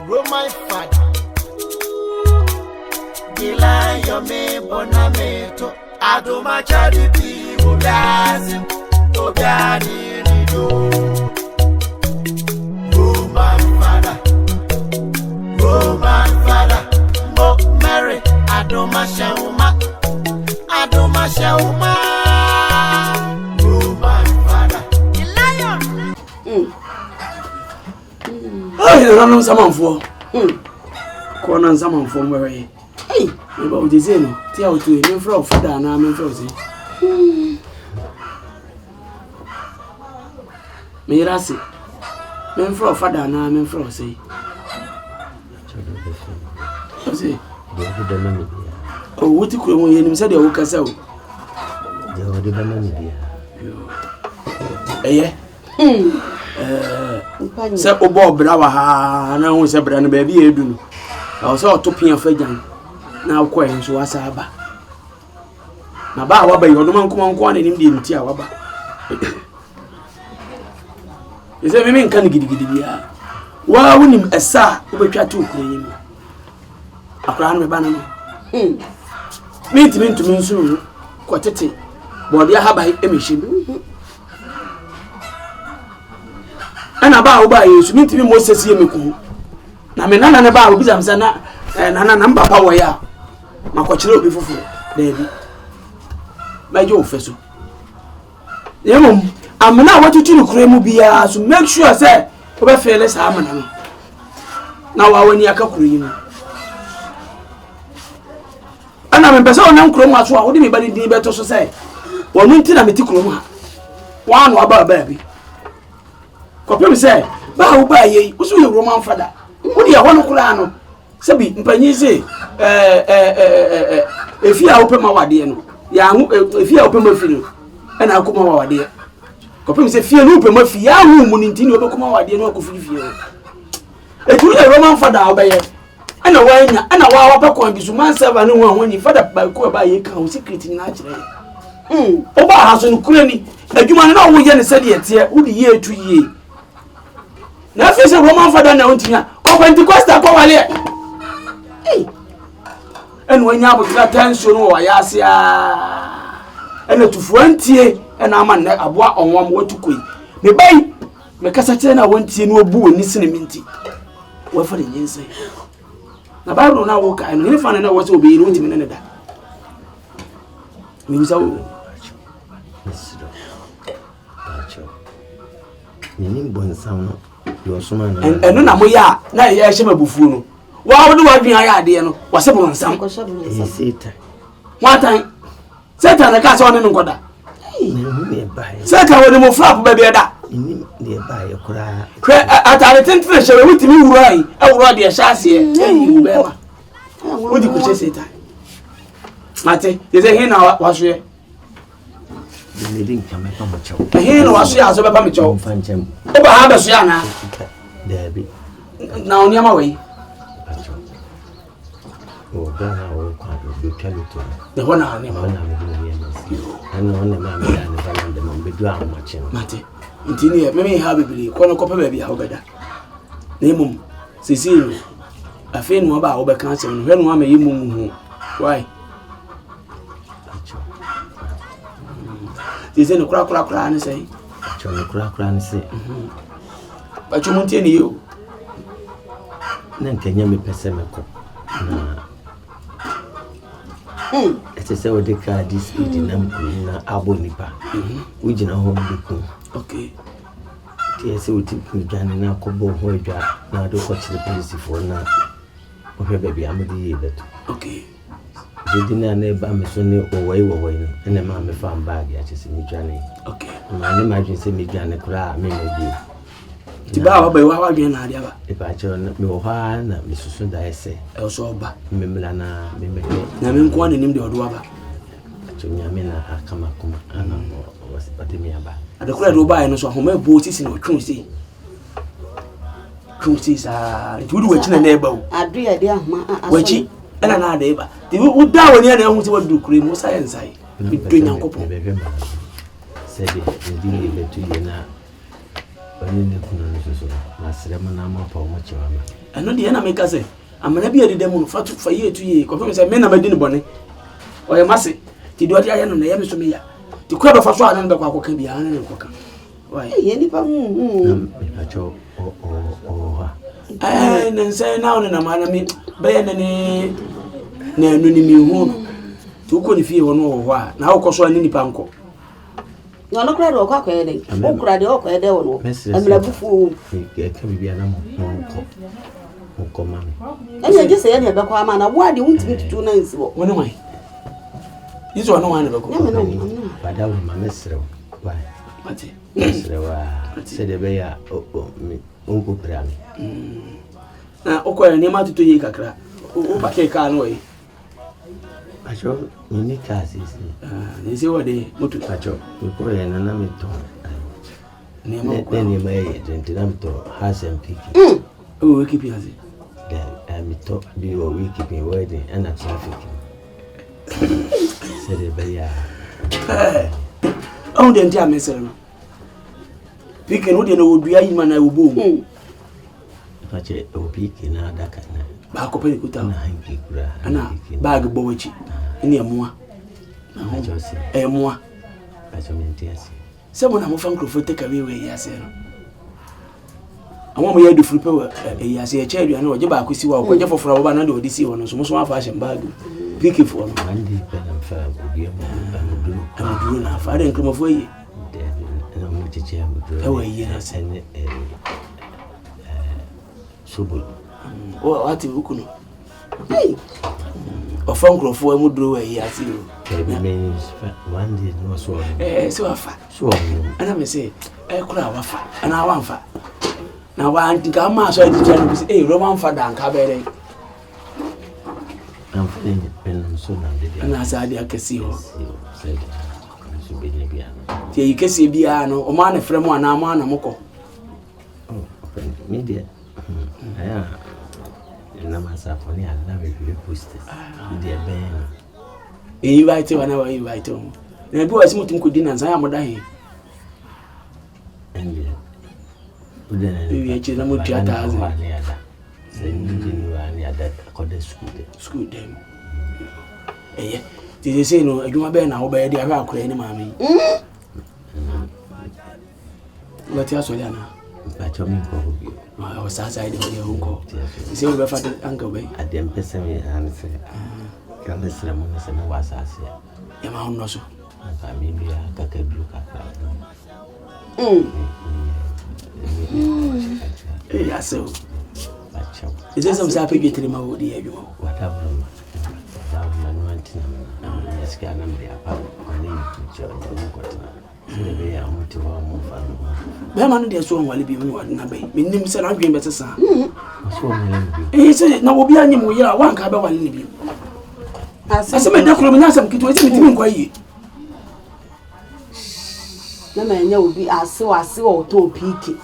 my father. Gila yo me bonameto. Ado machadi pi obiazi. Obiani nido. My father. Mo Mary. Adoma shauma. Oh my father. The lion. Hey, run someone for. Corner someone from where hey, about the Zeno, tell to him from father and I'm frozen. May I say, men from father and I'm frozen. Oh, what you could when you said you woke us out. Say, oh, Bob, Brava, and I was a brand baby. I was all topping of a young. Now, quite so as a bar. My bar, by your man come on, one in Indian Tiawaba. You say, men can't get it. Why wouldn't him a sir who try to claim a crown of banana? Meet me to me soon, quantity. Body I have by emission. And about by you, meet me most as you. Namana about Bizamsana and Anna number power. My coach will be for David. My Joe Fesso. I'm now what you do, Cremubia, so make sure I say, over fairless harmony. Now I want YAKOO. And I'm a person on Chroma, so I wouldn't be body better to say. One minute I'm a tickloma. One about baby. Copy say, Bow by ye, who's your Roman father? What do you want to call? Sabi, Mpanyese, if you open my wadiano, if you open my film, and I'll come over there. Copy say, fear open my fear, Munintin, you come over there, no coffee. A Roman father, obey it. And a wine, and a wow, Paco, and man serve and no one when you father by a cow secret in naturally. Oba has on Kuni, a human know we can say it here, would year to year. Now, face a Roman father now, open the Costa Cavalier. And when you have attention, I ask ya, and to 20, and I'm a boy on one more to quit. Me bay, because I won't see no boo in this minty. What for the years? The Bible now walk, and if I know what will be in minute. Means all. And no, I'm ya, now I shall buffoon. Why do I be idea? Was upon some one time. Satan, the cat on and got that. Satan with the flap, baby. Nearby a cry. At our 10th fish, I went to me right. I will ride the chassis. What do you say? Mate, is a hen was here. The didn't come up on my chow. A hen was here as a pamicho. Fancham. Over Habasiana. There be now near my way. Oh, Ghana will quite be carried to the one I never know. And on the man and the man be drowned much. Mate, indeed, maybe have a believe, one copper baby, how better. Name Cecil. I feel more about over cancer and when one may you move. Why? This ain't a crack and say, crack and say, but you won't tell you. Then can you be pessimical? It is how they call this eating abonipa. We do not hold the cool. Okay. Yes, we take me down in our cobo hoja. Now do watch the police for now. Okay, baby, I'm the okay. They didn't neighbor me so near away, and the mammy found bag at his journey. Okay. I imagine see me journey cry, maybe. Tiba by what again, Adia. If I turn me over, Mrs. Sunda, I say, also, but Mimilana, Namin Kwan in the Odwaba. To Yamina, I come up and was but me about. At the crowd will buy and so home boats in our trucy. Trucies are to do which in a neighbor. I do a dear, which and another neighbor. They would down near them to do cream, was I inside. Between Uncle said it, indeed, to you now. Oni ne kuno no so na srem na ma pa o mo chiwama. Eno de na make say amana bi edede mu fa fa ye tu ye ko fe say me na madi ne bone. O ye mase ti do ade aye no na ye me so me ya. Ti kwa ba fa so anan be kwa akoka bi anan ne koka. Why? Ye ni pa Acho o Nancy now na mana me be na ni na anu ni mi hu no. Ti uko ni fie wono wo a na akoso ani nipa nko. No no kra do kwa kwa ede. O kra de o kwa ede wono. Amla bufu. Ke ka bibia na mo ko mami. Anya je se ye ne be kwa ma na wo ade wuntimi tutu na nsi wo. Wono wai. Izo wono wan be ko. Bada wo ma mesrew. Why? Mate. Mesrew se de be ya onko pra mi. Na okwa ni ma tutu yi kakra. O ba ke ka no yi. Acho ni kasi si. Ni se wode mutu Acho ko ye na mi to. Ni ma ko. Ni ma ye dentinam to has and picking. O keep yazi. Mi to bi o we keeping wedding and a traffic. Se de be ya. On den dia mesere no. Picking wo de no odua yi ma na wo bom. Ache o picking na daka na. Ba ko pe kuta. Na hanki kura. Ana bag bo wachi. Ni emoa. Acho se. Emoa. Acho mentiasi. Se mo na mo fa microphone take away we yase no. Awon mo ye du furu pe yase e che aduane o je ba ko si wa ko je foforo wo ba na de odi si wo no so mo so afa ashe bag. Pick for no. Andi pe na fa obi mo amuduro na fa de nkromofo yi. Na mo chiche amuduro. E wa yi na se ne subul. O ati bukuno. Hey. O fa nkrofo amuduro wa yi ati o. Means one day no so. So afa. So ana me say kura wa fa. Ana wa fa. Na wa antika ma so adi tell me say Roman fa dan ka bere. I'm feeling pen so na de. Ana sa adi akesi ho. Said so be ne bia no. Ti yi kesi bia no o ma na frem ana ma na moko. Oh, media. Aya. Na masa for ni ala be post. Media ben. Invite one hour invite him. Na bi wasi mutum ko dina san amoda he. And udena Bi echi na mo 2000. Say ni ani ada ko de School dem. Ti say no adwuma be na wo be dia hwa akora ni maami. Lati aso ya na. Ba chomi ko bi. Ma o sa side de ho ko. Ti say we be fa anka be. Adem pese me an se. Kan de sra mo se mo wasa se. Ya ma honno so. Ka mi bia ka ka du ka. Ya so. Ba chow. Is some sa pe getri ma wo di adwuma. Whatever. Da no antina. Eske anam dia pa. Ani tu cho ko ta. Se be ya mo ti wa mo fa no. Be ma no de so nwale bi mo na be. Minnim se na adwen be sesa. So mo bi. Se na wo bi anyem wo yira wa nka be wale ni bi. Asema nda kuro mnyasam kitu ese mitimi nkwa yi. Na ma nya obi ase wo to piki.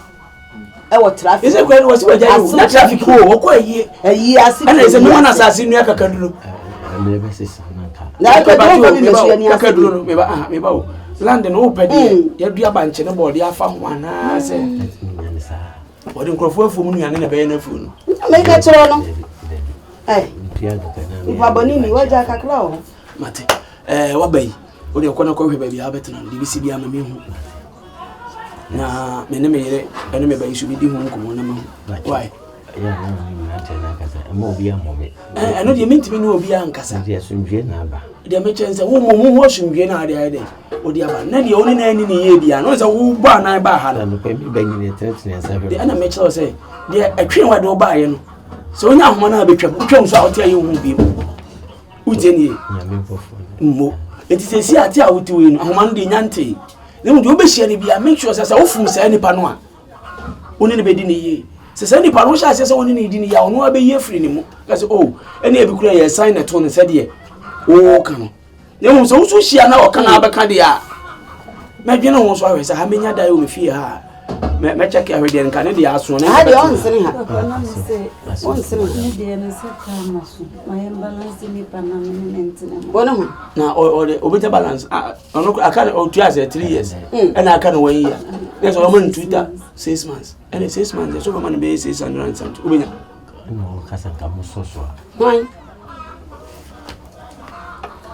E wo traffic. Ese kwa ni wasi waja yi. Na traffic wo ko yi. Ayi ase. Ana ese no na asase nu akakaduro. Me be sesa na ka. Na ko ba bi me so ni ase. Akakaduro me ba o. Land no pedi. Ya dua banche ne board ya fa ho ana se. Wodi nkrofo afu mu nuane na be ya na afu no. Me ka chiro no. Eh. Piaga kana. Ifa bonini waja kakra o. Mate. Wabai. Odi okona ko hwe ba bia betena di bisi bia ma me hu. Na me ne me yere ene me ba isu bi di hu nkomo na ma hu. Why? Ya na ni na tena kasa. Mo obi amome. Eno de mentimi no obi ankasa. Dia sunje na ba. De me chense wo mo ho sunje na ade ade. Odi aba. Na de oni na ani ni ye bia. No se wo ba na ba ha no. Na pe mi ba ni tena sabe. De ana me chere se de atwen wa de oba ye no. So onya ahoma na betwam so a wote aye hu bi. Uje ni. Nyame bofo. Mo. Enti se si ate a wote we no ahoma no de nyante. Ne mu de obehia ni bia make sure se wofum se nipa no a. Oni ne be di ni ye. Se nipa no sha se oni ne di ni ya ono abeyi afiri ni mu. Ka se oh ene e bi kura ye sign neto no se de o ka no. Ne mu so so hia na o ka na abeka de a. Me dwene ho so awese ha menya dai o me fie ha. Me check ya hwede nka ne de aso ne. Ha de on sene ha. On sene ni de na se ka maso. Ma yem balance ni panament na. Bona ho. Na o beta balance ono aka o 3 years and aka no 1 year. Yes, I'm on Twitter 6 months. And 6 months, there's over money base 600 and something. No, Casanca Musosua. Why?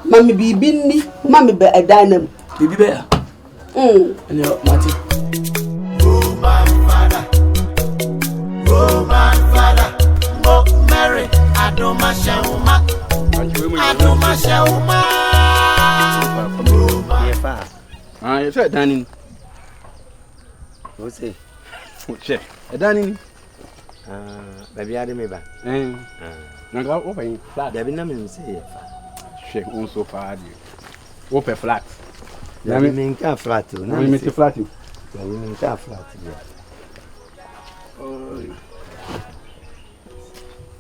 Mammy be binny, mammy be a dynam. Baby bear. Mm. And you're Marty. Woman father, woman father, oh Mary, Adoma Shauma, Adoma Shauma. Ah, you said Danny. What's it? Check. A Danny. Baby, I remember. Now go open flat. There be nothing to say. Check on so far. Open flat. There be me can't flat too. Now me flat. There be me can't flat. Oh.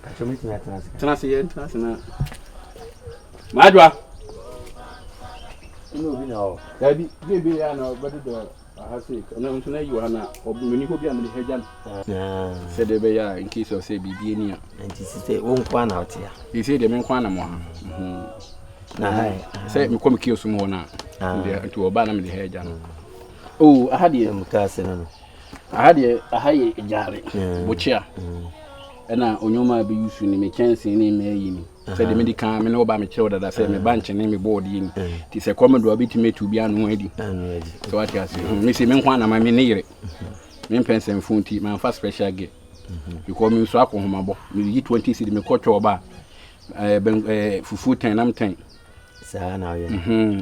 I show me to my class. Transient. Madwa. No, no. Daddy, baby, I know, but the I say, I'm to you, Anna, or when you go beyond the head, said the bear in case of say, be near. And this is the one one out here. You say the men quana more. Say, me come kill some more now. To a banner in the head. Oh, I had you, cousin. I had a high jarry, butcher. And now, Onyoma be using me chance in me. Said the medical, I know by my children that say me bunch and name me board in. Tis a common to be to be unready. So I tell you, Missy Menquana, my near. Men pence and funty, my first special get. You call me swap on my boy. You 20 city me coach or bar. For food 10, I'm 10. Sir, now,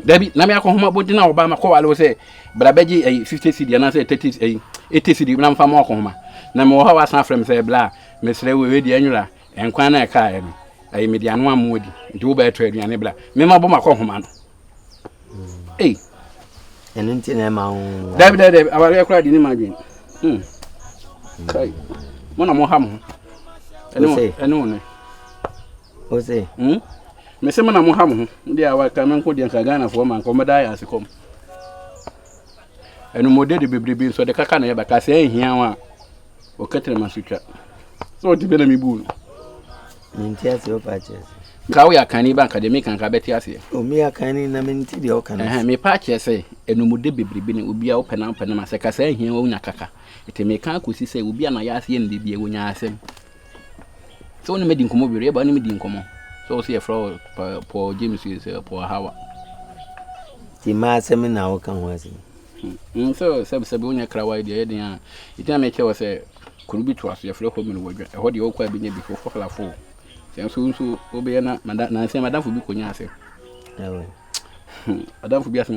Debbie, let me call home about dinner by my call. I will say, but I beg you a 50 city and I say 80 city, and I'm from Oklahoma. No more how I sound from say blah, Miss Lewy, the annular, and Quana Kai. I made the one mood, do better and nebla. Member Boma Command. Eh, and until I'm David, I will cry in imagine. Okay. One more ham. And what's it? Miss Simon Moham, they are coming for the Kagana for my commodity as a come. And no more dead be so the Kakana, but I say here, or cutting my suture. So to be me bull. Mintias your patches. Kawia Caniba academic and Cabetias. Oh, me a canny, I mean, Tidio can. Me patches say, and no more debby will be open up and I say here on Yakaka. It may can't say will be an ayasi and be when I say. So only made in Commobile, but only in common. So see a flower, poor James is a poor Howard. The mass now can was it. So, Sabunia Craway, the idea. It can make us say, could be to us your flow home and wager. I heard the old quite been before for la four. So, Obeana, Madame, I say, Madame, for be cognac. Madame, for be as my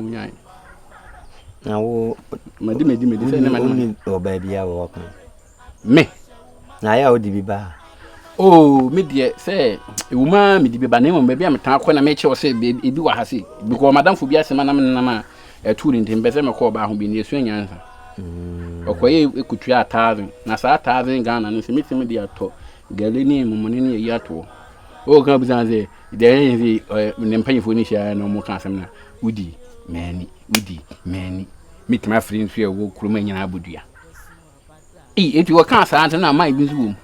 now, my dear, or baby, I walk me. Now, I would be bad. Oh, me dear, say, woman, me be by name, maybe I'm talking when I make sure say, baby, do I see, because Madame for be as a man, a tour in Timbezema call by who be near swing answer. Okay, we could try 1,000, Nasa 1,000 gun and submit me the talk. Galini, Monini, Yato. Oh, Gabzan, there is the name for Nisha, no more cancer. Woody, many, meet my friends here, walk Crumanian Abudia. If you were cancer, I don't mind this room.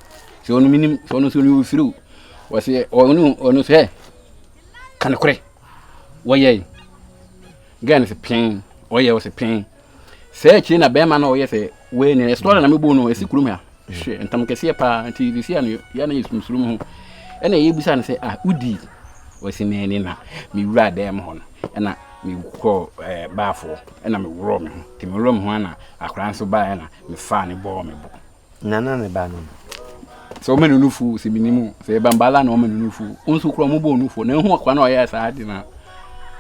So no minimum, so no soon through. Was it or no say? Can I cry? Why, yea? Again, it's a pain. Why, was a pain. Search in a bearman or yes, when a store and a mubuno is a crummer. She and Tamcasia pa and TV and Yana is from room. And a Yabusan say, ah, Woody was in any me ride them on, and I me call baffle, and I'm roaming. Tim room one, I cry so by and me funny bomb. Nana Bannon. So many new fools, say minimum, say Bambala, no man new fool. Also, Cromobo new for no one or yes, I did not.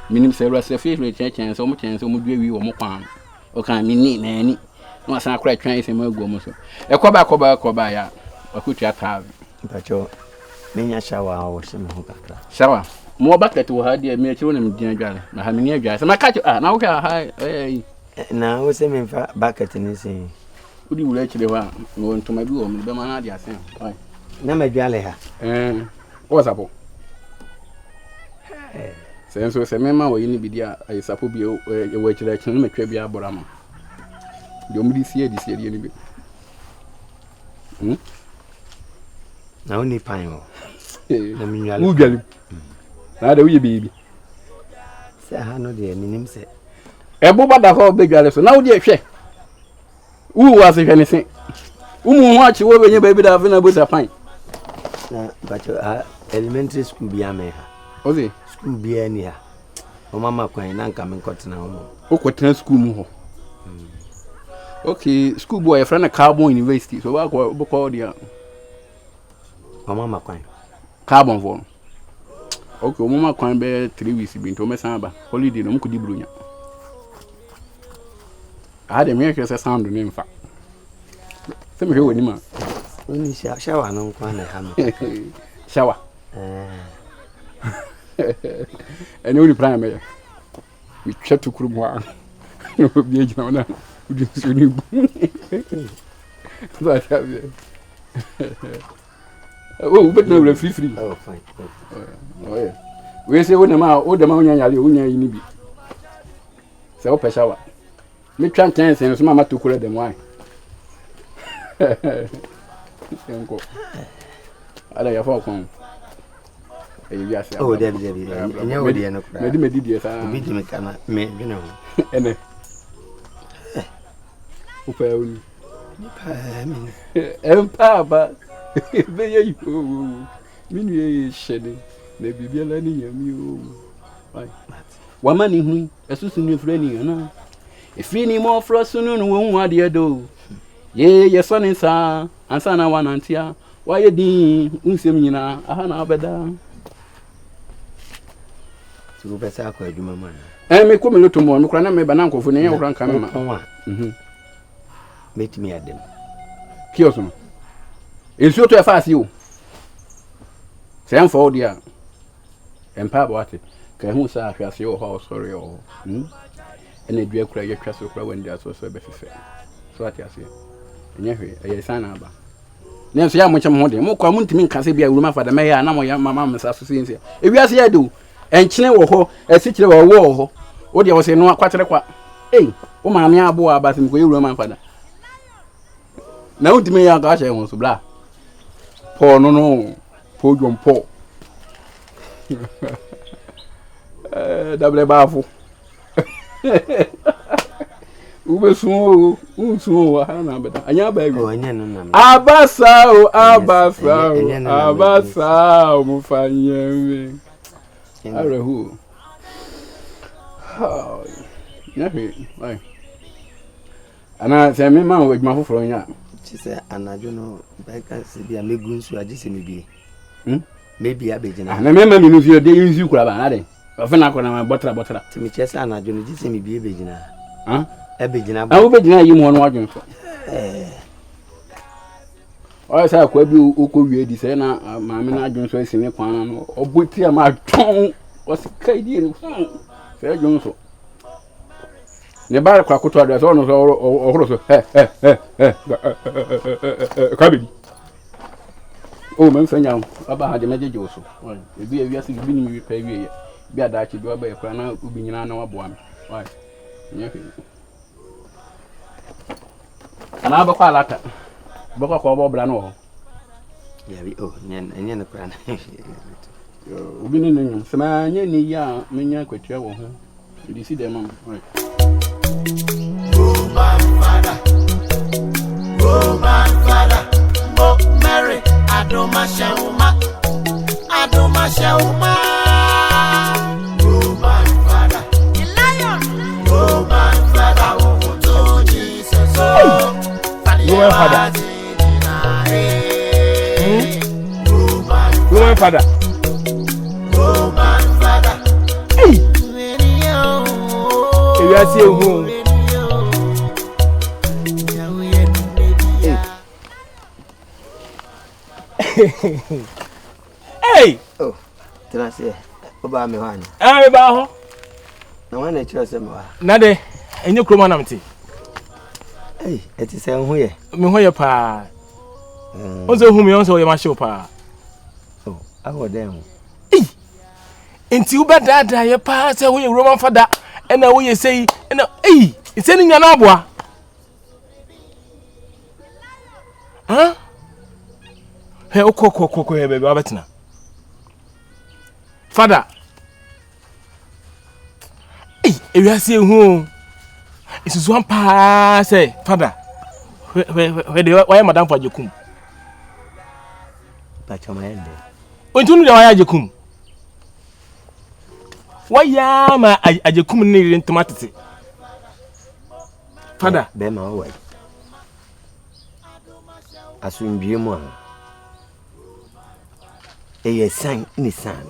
Minim say, was a favorite church and so much and so much we were more palm. Okay, me need nanny. No, I cry trying to more gomoso. A cobaya, or could you have? But your many shower or some shower. More bucket to her dear mere children, dear Jolly. I have near guys. And I catch you. Now, high. Now, what's him in bucket in this thing? Would you actually want to my room? The man, I say, why? Never jolly her. What's up? Since we say, Mamma, or any video, I suppose you wait till I can make a borama. You only see this year, any bit. Now, only pine. I mean, you'll get now the wee baby. Say, I know the name said. A boba the whole big so now, dear, Who was if anything? Who watch you when you baby that have been able to find? But elementary school be a me. Okay. School be near. Mama Quine, and coming cotton home. Oh, school. Okay, schoolboy, a friend of Carbon University, so I'll call the Mama Quine. Carbon phone. Okay, Mama Quine bear 3 weeks been to Messamba, holiday, no could you. I had a miracle sound in fact. Some here with him. Only shower, no one hammer. Shower. And only primary. We chat to Kurumwa. No, be a oh, but no, free. Oh, fine. Oh, yeah. We say when the man, you need. So, Peshawa. Me try chance and some to cool them wine. I like your phone. Oh, there, Empire, you shedding, maybe be a learning you. Woman in whom a Susan friend, you know. If any more for us soon, won't what you do. Yea, your son is and son, I want Antia. Why you dean, Unsimina, I have better. To better acquire you, mamma. And me come a little more, Mukrana, maybe an uncle for the young coming. Meet me at them. Kioson. It's sure to fast you. Same for dear. And Papa, what it can who say, your house, sorry, or and a dear cry your castle when there's also a better. So what I say. And you sign up. Now, see how much I'm holding. More common to me can say be a woman for the mayor, and I'm my mamma's association. If you see, I do, and China or a city or war, what you was saying, no, quite a hey, oh, my near boy about him, go Roman father. Now to me, I got you was black. Poor no, poor John Paul. Double baffle. Ube small, but I know, baby. Abasa, Mufanya. Who? Oh, yeah, and I say, me man with my phone, yeah. She said, and I don't know, I can't see a megun, so I just maybe. Maybe a bit. I remember me if you're days you could have had it. Often I could have butter. To me, chest, and I don't just see me be a beginner. Huh? A beginner. I will begin you one watching for. I say, I could be Uku, you say, Mamma, I don't say, in a corner or Buttia, my tongue was a Cadian. Fair Johnson. The bar KWAKU there's almost or cabin. Oh, man, young, about the magic also. Be a yes, it's been you pay me. Be a Dutch, do a bay, crana, Ubin, and no one. Why? And I'll call that. Boca Cobo Brano. Yeah, oh, and yen a crown. Ubin in Samanya, ya, Minya, quit your home. Did you see them? Oh, my father, oh, Mary, I don't my shauma. Oh, my father, oh, my father, oh, Jesus, oh, my father, oh, my father, hey, you are seeing who? Hey! Oh, did I say, Obama one? I'm about no one at yours. Nade, and you come on empty. Hey, it is a way. Me pa. Also, whom you also your show pa. Oh, I would them. Until bad your pa say we Roman father, and now we say, and hey, it's sending an abwa. Huh? Hey, Oko, baby, Robertina. Father, hey, if you are seeing who, it's one pass, say, Father, why madam for Jakum? Pachamende. When you know why Jakum? Why am I Jakum needing tomatoes? Father, Bema away. As we be one. A sang ni san.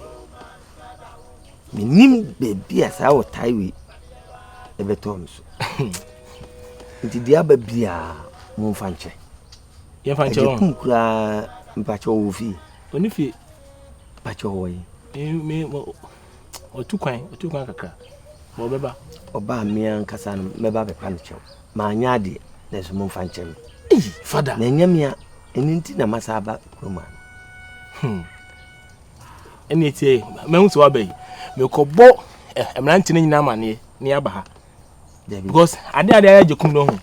Minim baby as our tie ebetoms. Nti dia ba bia mo fanche. Ye fanche o. Kura mpacho wo fi. Oni fi pacho wo yi. Me otukwan kakra. Mo beba. Oba me ankasa no meba be panche. Ma anya de na so mo fanche. Father. Na nyamia enti na masaba kroma. Eni tie me hu so abai. Me ko bo emranti ni nyina mane ni aba ha. Because ade Jakum no ho.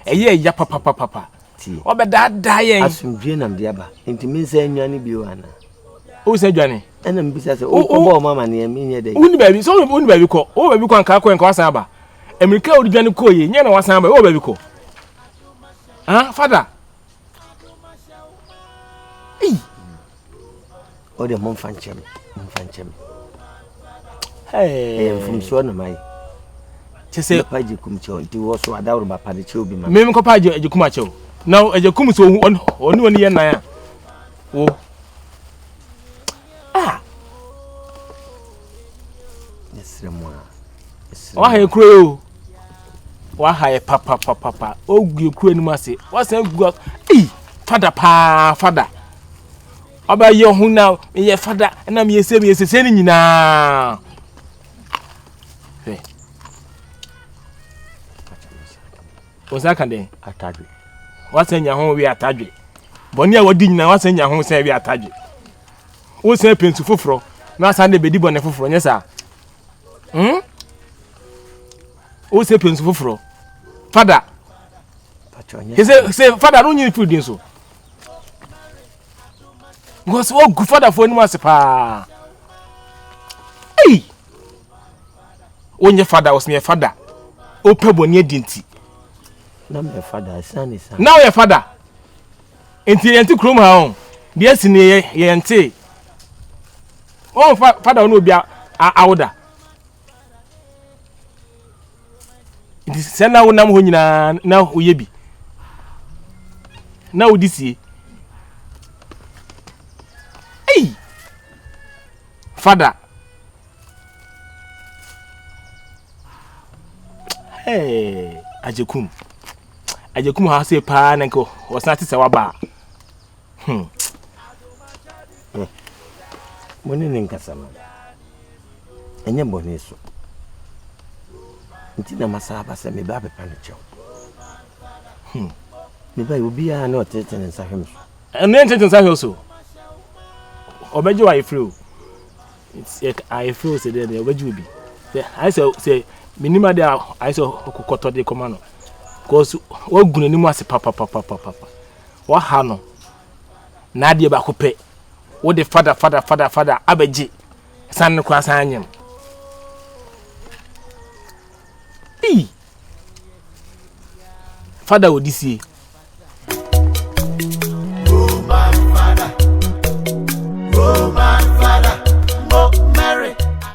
Eye ya papa. Ti. Obeda da yen. Asumdwe nam de aba. Enti me nsa nwane bi o ana. O se dwane. Ena mbisa se o ko bo mama ne me nye de. Uni baby, so uni baby ko. O baby ko anka ko enka wasan aba. America o dwane ko ye, nye na wasan aba. O baby ko. Ah, father. O de mon fanchem. Hey, from so na mai. Chese pa Jakum cho nti wo so adawro ba pa de che obi ma. Me ko pa Jakum acho. Now Jakum so oni ye na ya. Wo. Ah. Yesremo. Wa ha ekuro. Wa ha papa. O gu ekuro ni mase. Wa san gu. Father pa, father. Aba ye hu na ye father na me yese ni nyina. Osaka den atadwe. Wasanya ho we atadwe. Boni a wodi nyina wasanya ho se we atadwe. Wo se pensu foforo na asa na bedi bone foforo nyesa. Wo se pensu foforo. Father. He say father no nyi food so. Because wo gu father for anima se pa. Hey. Onye father was me father. O pe boni edinti. Na me father san. Now your father. Enti krom ha on. Bia sini ye ente. Oh father no bia awda. Enti se na wo nam ho nyina na oye bi. Na odisi. Hey. Father. Hey, Ajakum ha say pa na nko wasati se waba. Moni nkasa ma. Enye mbone so. Nti na masaba se me ba be pa no chew. Me ba obi a na otete ne nsa hwem so. Eno entete nsa hwem so. Obeje wa ifru. It's like I feel say there obeje obi. I say minima de I say kokoto de komano. Because what gunu ni mu ase papa. What ha no. Na de ba ko pe. What the father abeji. San no kwa san anyem. Father odisi.